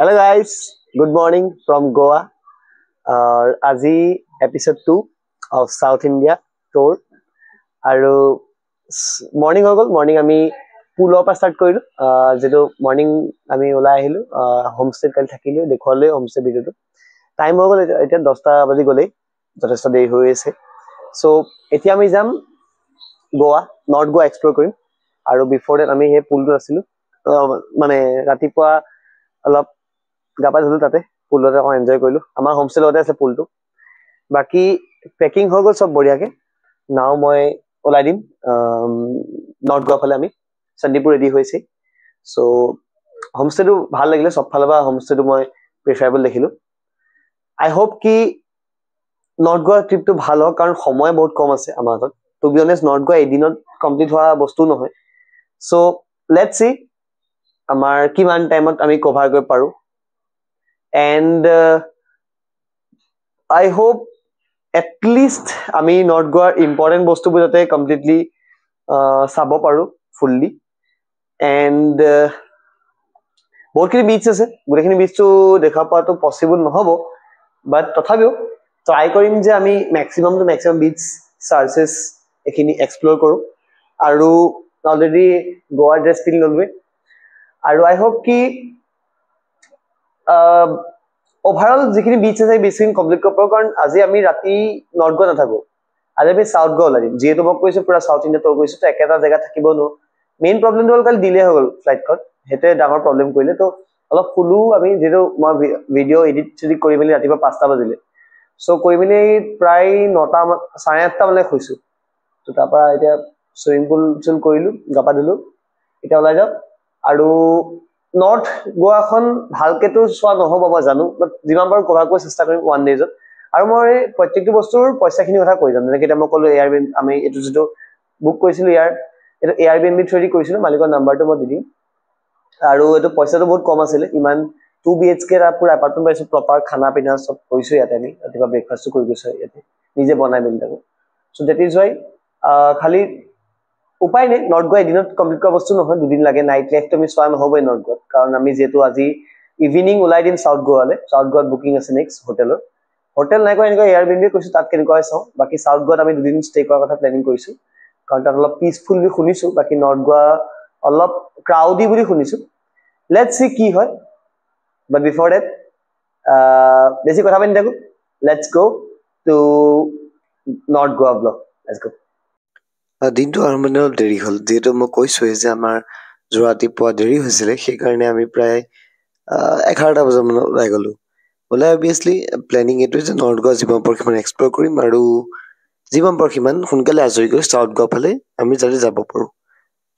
Hello guys, good morning from Goa. আজি episode 2 of South India tour. আৰু morning হৈ গ'ল মৰ্নিং আমি পুলৰ পৰা ষ্টাৰ্ট কৰিলোঁ যিটো মৰ্নিং আমি ওলাই আহিলোঁ হোমষ্টেত কালি থাকিলোঁ দেখুৱালৈ হোমষ্টে ভিডিঅ'টো টাইম হৈ গ'ল এতিয়া 10টা বাজি গ'লেই যথেষ্ট দেৰি হৈ আছে চ' এতিয়া আমি যাম গোৱা নৰ্থ গোৱা এক্সপ্ল'ৰ কৰিম আৰু বিফৰ ডেট আমি সেই পুলটোত আছিলোঁ মানে ৰাতিপুৱা অলপ গা পা ধুলো তাতে পুলতে অকণ এনজয় কৰিলোঁ আমাৰ হোমষ্টে লগতে আছে পুলটো বাকী পেকিং হৈ গ'ল চব বঢ়িয়াকৈ নাও মই ওলাই দিম নৰ্থ গোৱা ফালে আমি চণ্ডীপুৰ ৰেডি হৈছে চ' হোমষ্টেটো ভাল লাগিলে চব ফালৰ পৰা হোমষ্টেটো মই প্ৰিফাৰেবল দেখিলোঁ আই হোপ কি নৰ্থ গোৱা ট্ৰিপটো ভাল হওক কাৰণ সময় বহুত কম আছে আমাৰ হাতত টু বি অনেষ্ট নৰ্থ গোৱা এদিনত কমপ্লিট হোৱা বস্তু নহয় চ' লেটছ চি আমাৰ কিমান টাইমত আমি কভাৰ কৰিব পাৰোঁ এণ্ড আই হোপ এটলিষ্ট আমি নৰ্থ গোৱাৰ ইম্পৰ্টেণ্ট বস্তুবোৰ যাতে কমপ্লিটলি চাব পাৰোঁ ফুল্লি এণ্ড বহুতখিনি বিচ আছে গোটেইখিনি বিচটো দেখা পোৱাটো পচিবল নহ'ব বাট তথাপিও ট্ৰাই কৰিম যে আমি মেক্সিমাম বিচ চাৰ্চেছ এইখিনি এক্সপ্ল'ৰ কৰোঁ আৰু অলৰেডি গোৱাৰ ড্ৰেছ পিন্ধি ল'লোৱে আৰু আই হোপ কি অভাৰঅল যিখিনি বিচ আছে বিচখিনি কমপ্লিট কৰিব পাৰোঁ কাৰণ আজি আমি ৰাতি নৰ্থ গোৱা নাথাকোঁ আজি আমি চাউথ গোৱা ওলাই দিম যিহেতু মই কৈছোঁ পুৰা চাউথ ইণ্ডিয়া ট'ৰ কৰিছোঁ তো একেটা জেগাত থাকিব নোৱাৰোঁ মেইন প্ৰব্লেমটো হ'ল কালি ডিলে হৈ গ'ল ফ্লাইটখন সেইটোৱে ডাঙৰ প্ৰব্লেম কৰিলে তো অলপ শুলো আমি যিহেতু মই ভিডিঅ' এডিট চেডিট কৰি মেলি ৰাতিপুৱা 5টা বাজিলে চ' কৰি মেলি প্ৰায় 9টা 8:30 মানলৈ শুইছোঁ তো তাৰপৰা এতিয়া চুইমিং পুল কৰিলোঁ গা পা ধুলোঁ এতিয়া ওলাই যাওঁ আৰু নৰ্থ গোৱাখন ভালকেতো চোৱা নহ'ব মই জানো বাট যিমান পাৰোঁ কভাৰ কৰিব চেষ্টা কৰিম 1 ডেজত আৰু মই প্ৰত্যেকটো বস্তুৰ পইচাখিনিৰ কথা কৈ যাম যেনেকৈ এতিয়া মই ক'লোঁ এয়াৰ আমি এইটো যিটো বুক কৰিছিলোঁ এইটো এয়াৰবিএনবি থ্ৰুদি কৰিছিলোঁ মালিকৰ নাম্বাৰটো মই দি দিম আৰু এইটো পইচাটো বহুত কম আছিলে ইমান 2 BHK পুৰা এপাৰ্টমেণ্ট পাইছোঁ প্ৰপাৰ খানা পিনা চব কৰিছোঁ ইয়াতে আমি ৰাতিপুৱা ব্ৰেকফাষ্টটো কৰি গৈছোঁ ইয়াতে নিজে বনাই মেলি থাকোঁ চ' ডেট ইজ ৱাই খালি উপায় নাই নৰ্থ গোৱা এদিনত কমপ্লিট কৰা বস্তু নহয় 2 দিন লাগে নাইট লাইফটো আমি চোৱা নহ'বই নৰ্থ গোৱাত কাৰণ আমি যিহেতু আজি ইভিনিং ওলাই দিম চাউথ গোৱালৈ চাউথ গোৱাত বুকিং আছে নেক্সট হোটেল নাই কৰা এনেকুৱা এয়াৰবিএনবি কৈছোঁ তাত কেনেকুৱা হয় চাওঁ বাকী চাউথ গোৱাত আমি 2 দিন ষ্টে কৰাৰ কথা প্লেনিং কৰিছোঁ কাৰণ তাত অলপ পিচফুল বুলি শুনিছোঁ বাকী নৰ্থ গোৱা অলপ ক্ৰাউডি বুলি শুনিছোঁ লেটছ চি কি হয় বাট বিফৰ ডেট বেছি কথা পাতি থাকোঁ let's go' to north Goa blog let's go' দিনটো আৰম্ভণি অলপ দেৰি হ'ল যিহেতু মই কৈছোঁৱেই যে আমাৰ যোৱা ৰাতিপুৱা দেৰি হৈছিলে সেইকাৰণে আমি প্ৰায় 11টা বজামানত ওলাই গ'লোঁ ওলাই অভিয়াছলি প্লেনিং এইটোৱে যে নৰ্থ গোৱা যিমান পাৰোঁ সিমান এক্সপ্ল'ৰ কৰিম আৰু যিমান পাৰোঁ সিমান সোনকালে আজৰি কৰি চাউথ গোৱা ফালে আমি যাতে যাব পাৰোঁ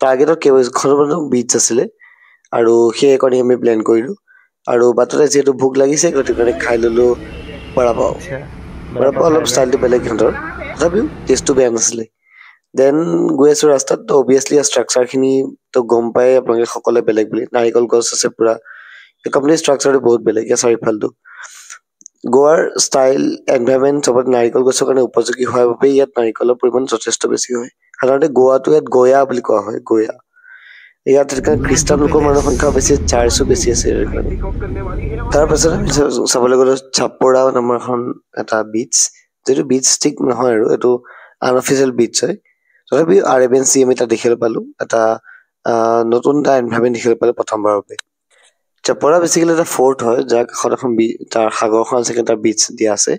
টাৰ্গেটত কেইবাখনো বিচ আছিলে আৰু সেই একৰ্ডিং আমি প্লেন কৰিলোঁ আৰু বাটতে যিহেতু ভোক লাগিছে গতিকে খাই ল'লোঁ বৰাপাও অলপ ষ্টাইলটো বেলেগ সিহঁতৰ তথাপিও টেষ্টটো বেয়া নাছিলে দেন গৈ আছোঁ ৰাস্তাত তো অভিয়াছলি ষ্ট্ৰাকচাৰখিনি তো গম পায় আপোনালোকে সকলোৱে বেলেগ বুলি নাৰিকল গছ আছে পূৰা এই কমপ্লিট ষ্ট্ৰাকচাৰটো বহুত বেলেগ ইয়াৰ চাৰিওফালটো গোৱাৰ ষ্টাইল এনভাইৰমেণ্ট চবত নাৰিকল গছৰ কাৰণে উপযোগী হোৱাৰ বাবে ইয়াত নাৰিকলৰ পৰিমাণ যথেষ্ট বেছি হয় সাধাৰণতে গোৱাটো ইয়াত গয়া বুলি কোৱা হয় গয়া ইয়াত খ্ৰীষ্টান লোকৰ মানুহৰ সংখ্যা বেছি চাৰ্চো বেছি আছে ইয়াৰ কাৰণে তাৰপাছত আমি চাবলৈ গ'লে চাপৰা নামৰ এখন এটা বিচ যিটো বিচ ঠিক নহয় আৰু এইটো আনঅফিচিয়েল বিচ হয় তথাপিও আৰেবিয়ান চি আমি তাত দেখিবলৈ পালোঁ এটা নতুন এটা এনভাইৰমেণ্ট দেখিবলৈ পালোঁ প্ৰথমবাৰৰ বাবে চাপৰা বেছিকেলি এটা ফৰ্ট হয় যাৰ কাষত এখন তাৰ সাগৰখন আছে তাৰ বিচ দিয়া আছে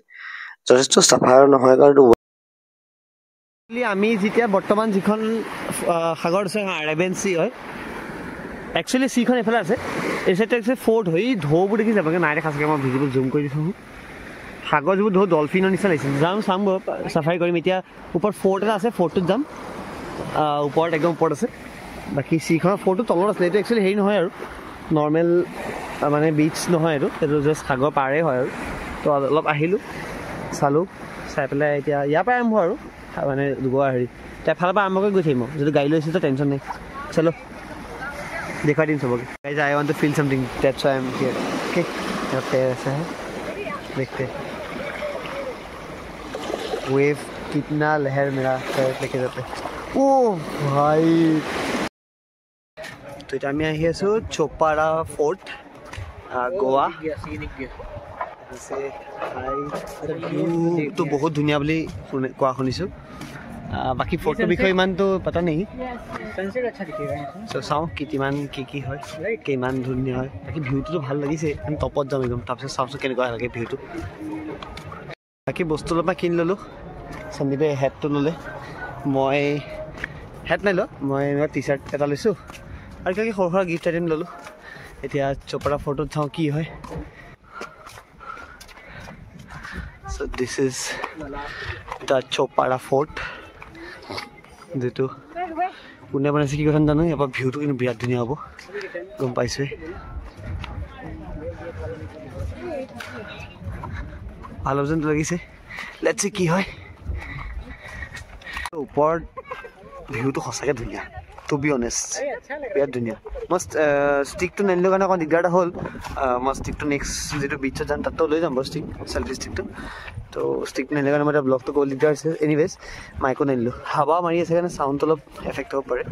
যথেষ্ট চাফা নহয় কাৰণ আমি যেতিয়া বৰ্তমান যিখন সাগৰ আছে আৰেবিয়ান চি হয় একচুৱেলি চিখন এইফালে আছে এই চাইডটো একচুৱেলি ফৰ্ট হয় ঢৌবোৰ দেখিছে আপোনালোকে নাই দেখা চাগে মই ভিডিঅ'বোৰ জুম কৰি দিছোঁ সাগৰ যিবোৰ ঢৌ ডলফিনৰ নিচিনা লাগিছে যাম চাম চাফাই কৰিম এতিয়া ওপৰত ফৰ্ট এটা আছে ফৰ্টটোত যাম ওপৰত একদম ওপৰত আছে বাকী চিখনৰ ফৰ্টটো তলত আছিলে এইটো একচুৱেলি হেৰি নহয় আৰু নৰ্মেল মানে বিচ নহয় এইটো জাষ্ট সাগৰ পাৰেই হয় আৰু তো অলপ আহিলোঁ চালোঁ চাই পেলাই এতিয়া ইয়াৰ পৰাই আৰম্ভ আৰু মানে গোৱা হেৰি তাৰ ফালৰ পৰা আৰম্ভ কৰি গৈ থাকিম যিটো গাড়ী লৈছোঁ তো টেনশ্যন নাই চলো দেখুৱাই দিম চবকে guys I want to feel something that's I am here okay यहाँ पे ऐसा है देखते वेव कितना लहर मेरा पैर लेके जाते ओ भाई तो এতিয়া আমি আহি আছোঁ চোপাৰা ফৰ্ট গোৱা ভিউটো বহুত ধুনীয়া বুলি কোৱা শুনিছোঁ বাকী ফটো বিষয়ে ইমানটো পতা নেই চাওঁ কিমান কি হয় কিমান ধুনীয়া হয় বাকী ভিউটোতো ভাল লাগিছে আমি টপত যাম একদম তাৰপিছত চাওঁচোন কেনেকুৱা লাগে ভিউটো বাকী বস্তু অলপমান কিনি ল'লোঁ সন্দীপে হেডটো ল'লে মই হেড নাই লোৱা মই টি চাৰ্ট এটা লৈছোঁ আৰু কিবা সৰু সুৰা গিফ্ট আইটেম ল'লোঁ এতিয়া চোপাৰা ফটোত চাওঁ কি হয় So this is the Chopara Fort. যেটো কোনে বনাইছে কি কথা জানো ইয়াৰ পৰা ভিউটো কিন্তু বিৰাট ধুনীয়া হ'ব গম পাইছোঁ ভাল যেন লাগিছে লেটছ সি কি হয় ওপৰত ভিউটো সঁচাকৈ ধুনীয়া টু বি অনেষ্ট বিৰাট ধুনীয়া মই ষ্টিকটো নানিলোঁ কাৰণে অকণ দিগদাৰ এটা হ'ল মই ষ্টিকটো নেক্সট যিটো বিচত যাম তাতো লৈ যাম বাৰু ষ্টিক চেল্ফি ষ্টিকটো তো ষ্টিক নানিলে কাৰণে মই এতিয়া ব্লগটো ক'ব দিগদাৰ হৈছে এনিৱেজ মাইকো নানিলোঁ হাৱা মাৰি আছে কাৰণে চাউণ্ডটো অলপ এফেক্ট হ'ব পাৰে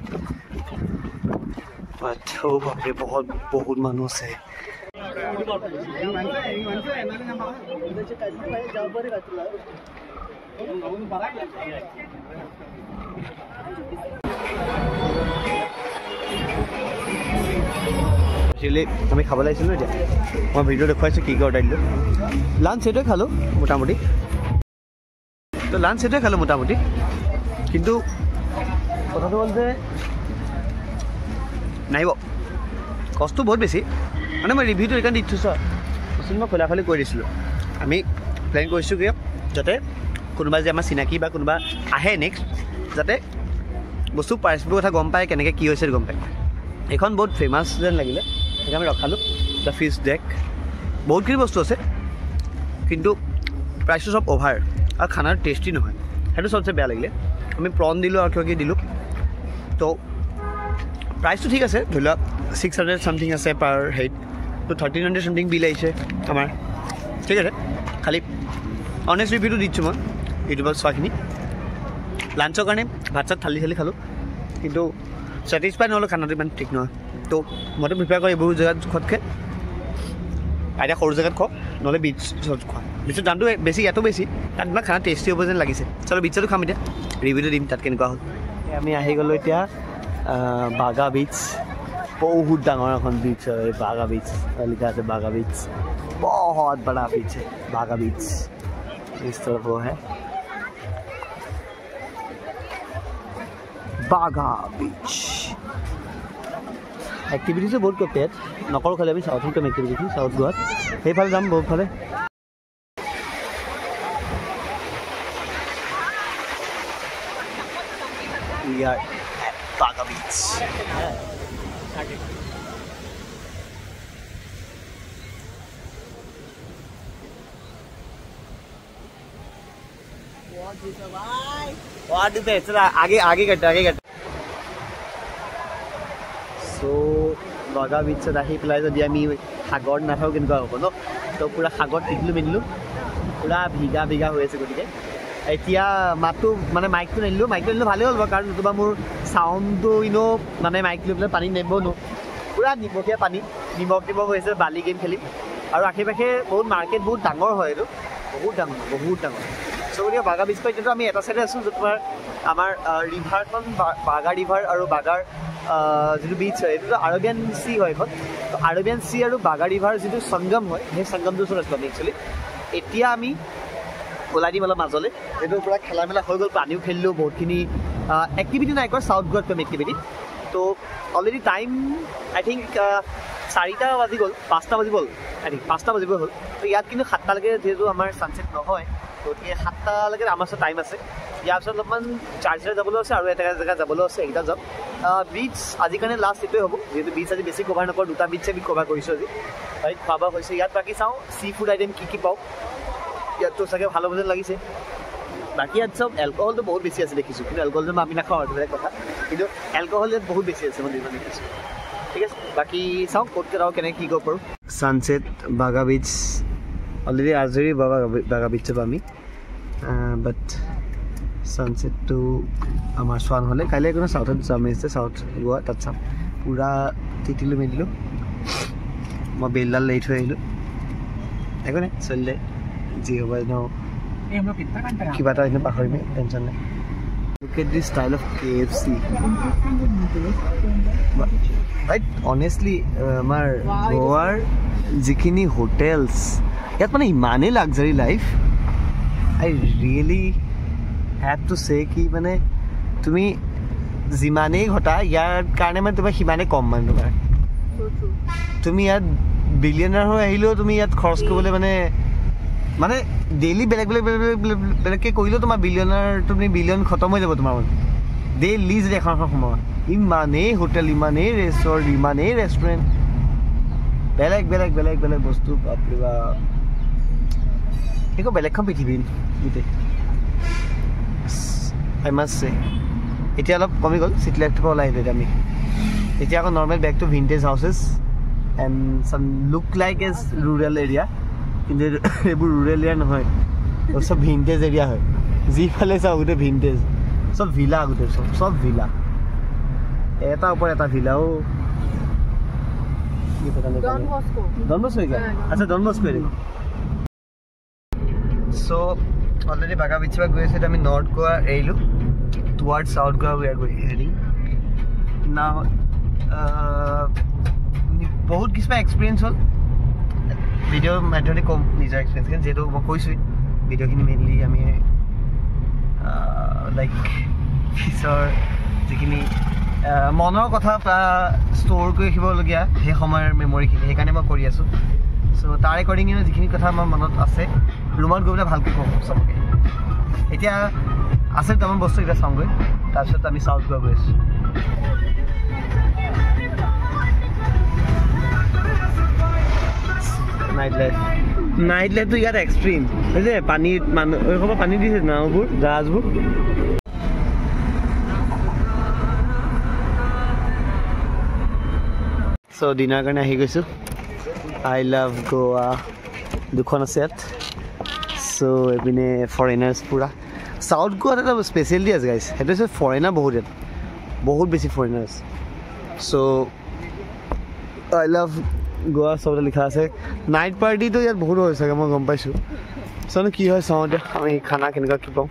বাট বাপৰে বহুত মানুহ আছে একচুৱেলি আমি খাবলৈ আহিছিলোঁ এতিয়া মই ভিডিঅ' দেখুৱাইছোঁ কি অৰ্ডাৰ দিলোঁ লাঞ্চ সেইটোৱে খালোঁ মোটামুটি তো লাঞ্চ সেইটোৱে খালোঁ মোটামুটি কিন্তু কথাটো হ'ল যে নাহিব কষ্টটো বহুত বেছি মানে মই ৰিভিউটো এইকাৰণে দি থৈছোঁ বস্তুটো মই খোলাখুলি কৰি দিছিলোঁ আমি প্লেন কৰিছোঁ কিয় যাতে কোনোবা যে আমাৰ চিনাকি বা কোনোবা আহে নেক্সট যাতে বস্তু প্ৰাইচবোৰ কথা গম পায় কেনেকৈ কি হৈছে গম পায় এইখন বহুত ফেমাছ যেন লাগিলে সেইকাৰণে আমি ৰখালোঁ দ্য ফিছ ডেক বহুতখিনি বস্তু আছে কিন্তু প্ৰাইচটো চব অভাৰ আৰু খানাৰ টেষ্টি নহয় সেইটো চবচে বেয়া লাগিলে আমি প্ৰন দিলোঁ আৰু কিবা কিবি দিলোঁ তো প্ৰাইচটো ঠিক আছে ধৰি লোৱা 600 চামথিং আছে পাৰ হেড তো 1300 চামথিং বিল আহিছে আমাৰ ঠিক আছে খালি অনেষ্ট ৰিভিউটো দিছোঁ মই ইউটিউবত চোৱাখিনি লাঞ্চৰ কাৰণে ভাত চাত থালি খালোঁ কিন্তু ছেটিছফাই নহ'লে খানাটো ইমান ঠিক নহয় তো মইতো প্ৰিফাৰ কৰোঁ এইবোৰ জেগাত খোৱাতকৈ এতিয়া সৰু জেগাত খোৱা নহ'লে বিচত খোৱা বিচত দামটো বেছি ইয়াতো বেছি তাত ইমান খানা টেষ্টি হ'ব যেন লাগিছে চলো বিচতো খাম এতিয়া ৰিভিউটো দিম তাত কেনেকুৱা হ'ল আমি আহি গ'লোঁ এতিয়া বাগা বিচ বহুত ডাঙৰ এখন বিচ হয় বাগা বিচ লিখা আছে বাগা বিচ বহুত বড়া বিচ है बागा बीच इस तरफ वो है बागा बीच एक्टिविटीज बहुत करते हैं नकल खाली আমি south income activity south Goa সেইফালে যাম বহুত ফালে we are at Baga Beach आगे कट सो बागा बीचत आহি পেলাই যদি আমি সাগৰ নাথাকোঁ কেনেকুৱা হ'ব ন তো পুৰা সাগৰ টিকলোঁ মেলিলোঁ পুৰা ভিগা হৈ আছে গতিকে এতিয়া মাতটো মানে মাইকটো নানিলোঁ ভালেই হ'ল কাৰণ নতুবা মোৰ চাউণ্ডটো মানে মাইক লৈ পেলাই পানী নেব পুৰা নিমখীয়া পানী নিমখ হৈ আছে বালি গেম খেলি আৰু আশে পাশে বহুত মাৰ্কেট বহুত ডাঙৰ হয় এইটো বহুত ডাঙৰ চ' গতিকে বাগা বিচ পাই কিন্তু আমি এটা চাইডে আছোঁ য'ত তোমাৰ আমাৰ ৰিভাৰখন বাগা ৰিভাৰ আৰু বাগাৰ যিটো বিচ হয় এইটোতো আৰবিয়ান চি হয় এখন তো আৰবিয়ান চি আৰু বাগা ৰিভাৰ যিটো সংগম হয় সেই সংগমটোৰ ওচৰত আছিলোঁ আমি একচুৱেলি এতিয়া আমি ওলাই দিম অলপ মাজলৈ এইটো পূৰা খেলা মেলা হৈ গ'ল পানীও খেলিলোঁ বহুতখিনি এক্টিভিটি নাই কৰা চাউথ গোৱাত কম এক্টিভিটি তো অলৰেডি টাইম আই থিংক 4টা বাজি গ'ল 5টা বাজি গ'ল আই থিংক 5টা বাজিব হ'ল তো ইয়াত কিন্তু 7টালৈকে যিহেতু আমাৰ ছানছেট নহয় গতিকে 7টালৈকে আমাৰ ওচৰত টাইম আছে ইয়াৰ পিছত অলপমান চাৰ্জাৰ যাবলৈ আছে আৰু এটা জেগা যাবলৈ আছে এইকেইটা যাম বিচ আজি কাৰণে লাষ্ট এইটোৱে হ'ব যিহেতু বিচ আজি বেছি কভাৰ নকৰোঁ 2টা বিচে আমি কভাৰ কৰিছোঁ আজি তাইত খোৱা বোৱা হৈছে ইয়াত বাকী চাওঁ চি ফুড আইটেম কি পাওঁ ইয়াততো চাগে ভাল হ'ব যেন লাগিছে বাকী ইয়াত চব এলকহলটো বহুত বেছি আছে দেখিছোঁ কিন্তু এলকহলটো আমি নাখাওঁ আৰু বেলেগ কথা কিন্তু এলকহল ইয়াত বহুত বেছি আছে মই যিমান দেখিছোঁ ঠিক আছে বাকী চাওঁ ক'ত আৰু কেনেকৈ কি কৰিব পাৰোঁ ছানছেট বাগা বিচ অলৰেডি আজৰি বাগা বিচত আমি বাট ছানছেটটো আমাৰ চোৱা নহ'লে কাইলৈ কোনো চাউথত যাম আহিছে চাউথ গোৱা তাত চাম পূৰা তিতিলোঁ মেলিলোঁ মই বেলডাল লেট হৈ আহিলোঁ একো নাই চলিলে যি হ'ব এনেও কিবা এটা এনেও পাহৰিবি টেনশ্যন নাই Look at this style of KFC. Right? Honestly, আমাৰ গোৱাৰ যিখিনি হোটেলছ ইয়াত মানে ইমানেই luxury life I really have to চে কি মানে তুমি যিমানেই ঘটা ইয়াৰ কাৰণে মানে তোমাৰ সিমানেই কম মানে তোমাৰ তুমি ইয়াত বিলিয়নাৰ হৈ আহিলেও তুমি ইয়াত খৰচ কৰিবলৈ মানে ডেইলি বেলেগ বেলেগ বেলেগকৈ কৰিলেও তোমাৰ বিলিয়ন খতম হৈ যাব তোমাৰ মানে ডেইলি যদি এখন সময় ইমানেই হোটেল ইমানেই ৰেষ্টুৰেণ্ট ইমানেই ৰেষ্টুৰেণ্ট বেলেগ বেলেগ বেলেগ বেলেগ বস্তু বাপৰে বাপ একো বেলেগখন পৃথিৱী গোটেই আই মাষ্ট চে এতিয়া অলপ কমি গ'ল চিটি লাইফটোৰ পৰা ওলাই আহিলোঁ এতিয়া আমি এতিয়া আকৌ normal back to vintage houses and some look like as rural area কিন্তু এইবোৰ ৰুৰেল এৰিয়া নহয় চব ভিণ্টেজ এৰিয়া হয় যিফালে চাওঁ গোটেই ভিণ্টেজ চব ভিলা গোটেই চব ভিলা এটাৰ ওপৰত এটা ভিলাও ডন বস্কো আচ্ছা ডন বস্কো এৰিয়া চ' অলৰেডি বাগা বিচৰা গৈ আছে আমি নৰ্থ গোৱা এৰিলোঁ toward south Goa we are heading now বহুত কিছুমান এক্সপিৰিয়েঞ্চ হ'ল ভিডিঅ' মাধ্যমেদি কম নিজৰ এক্সপিৰিয়েঞ্চ যিহেতু মই কৈছোঁৱেই ভিডিঅ'খিনি মেইনলি আমি লাইক পিছৰ যিখিনি মনৰ কথা ষ্ট'ৰ কৰি ৰাখিবলগীয়া সেই সময়ৰ মেমৰিখিনি সেইকাৰণে মই কৰি আছোঁ চ' তাৰ একৰ্ডিঙে যিখিনি কথা আমাৰ মনত আছে ৰুমত গৈ পেলাই ভালকৈ কওঁ চবকে এতিয়া আছে দুটামান বস্তু এতিয়া চাওঁগৈ তাৰপিছত আমি চাউথ গোৱা গৈ আছোঁ নাইট লাইফটো ইয়াত এক্সট্ৰিম বুজিছে পানীত মানুহ পানী দিছে নাওবোৰ জাহাজবোৰ চ' ডিনাৰ কাৰণে আহি গৈছোঁ আই লাভ গোৱা দুখন আছে ইয়াত চ' এইপিনে ফৰেনাৰ্ছ পূৰা চাউথ গোৱাত এটা স্পেচিয়েলিটি আছে গাইছ সেইটো হৈছে ফৰেনাৰ বহুত ইয়াত বহুত বেছি ফৰেনাৰ্ছ চ' আই লাভ গোৱা চবতে লিখা আছে নাইট পাৰ্টিটো ইয়াত বহুত হৈ চাগে মই গম পাইছোঁ চাওঁ কি হয় চাওঁ এতিয়া আমি খানা কেনেকুৱা কি পাওঁ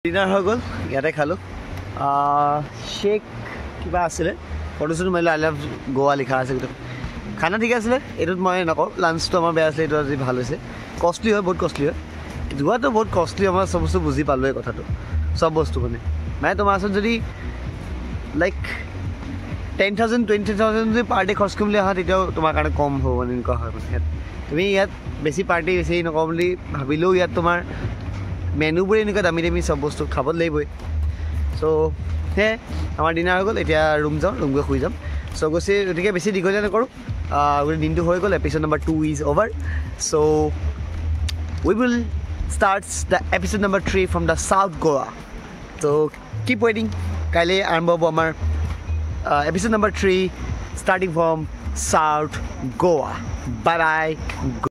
ডিনাৰ হৈ গ'ল ইয়াতে খালোঁ শ্বেক কিবা আছিলে ফটো চটো মাৰিলোঁ আই লাভ গোৱা লিখা আছে গোটেই খানা ঠিক আছিলে এইটোত মই নকওঁ লাঞ্চটো আমাৰ বেয়া আছিলে এইটো আজি ভাল হৈছে কষ্টলি হয় বহুত কষ্টলি হয় গোৱাটো বহুত কষ্টলি আমাৰ চব বস্তু বুজি পালোঁ এই কথাটো চব বস্তু মানে তোমাৰ ওচৰত যদি লাইক 10,000 20,000 যদি পাৰ ডে খৰচ কৰিম বুলি আহা তেতিয়াও তোমাৰ কাৰণে কম হ'ব মানে এনেকুৱা হয় মানে ইয়াত তুমি ইয়াত বেছি পাৰ্টি বেছি নকওঁ বুলি ভাবিলেও ইয়াত তোমাৰ মেনুবোৰে এনেকুৱা দামী দামী চব বস্তু খাব লাগিবই চ' সেয়ে আমাৰ ডিনাৰ হৈ গ'ল এতিয়া ৰুম যাওঁ ৰুম গৈ শুই যাম চ' গতিকে বেছি দীঘলীয়া নকৰোঁ গোটেই দিনটো হৈ গ'ল episode number 2 is over so' we will starts the episode number 3 from the South Goa. So keep waiting. Kaile aarambho hobo amar episode number 3 starting from South Goa. Bye bye.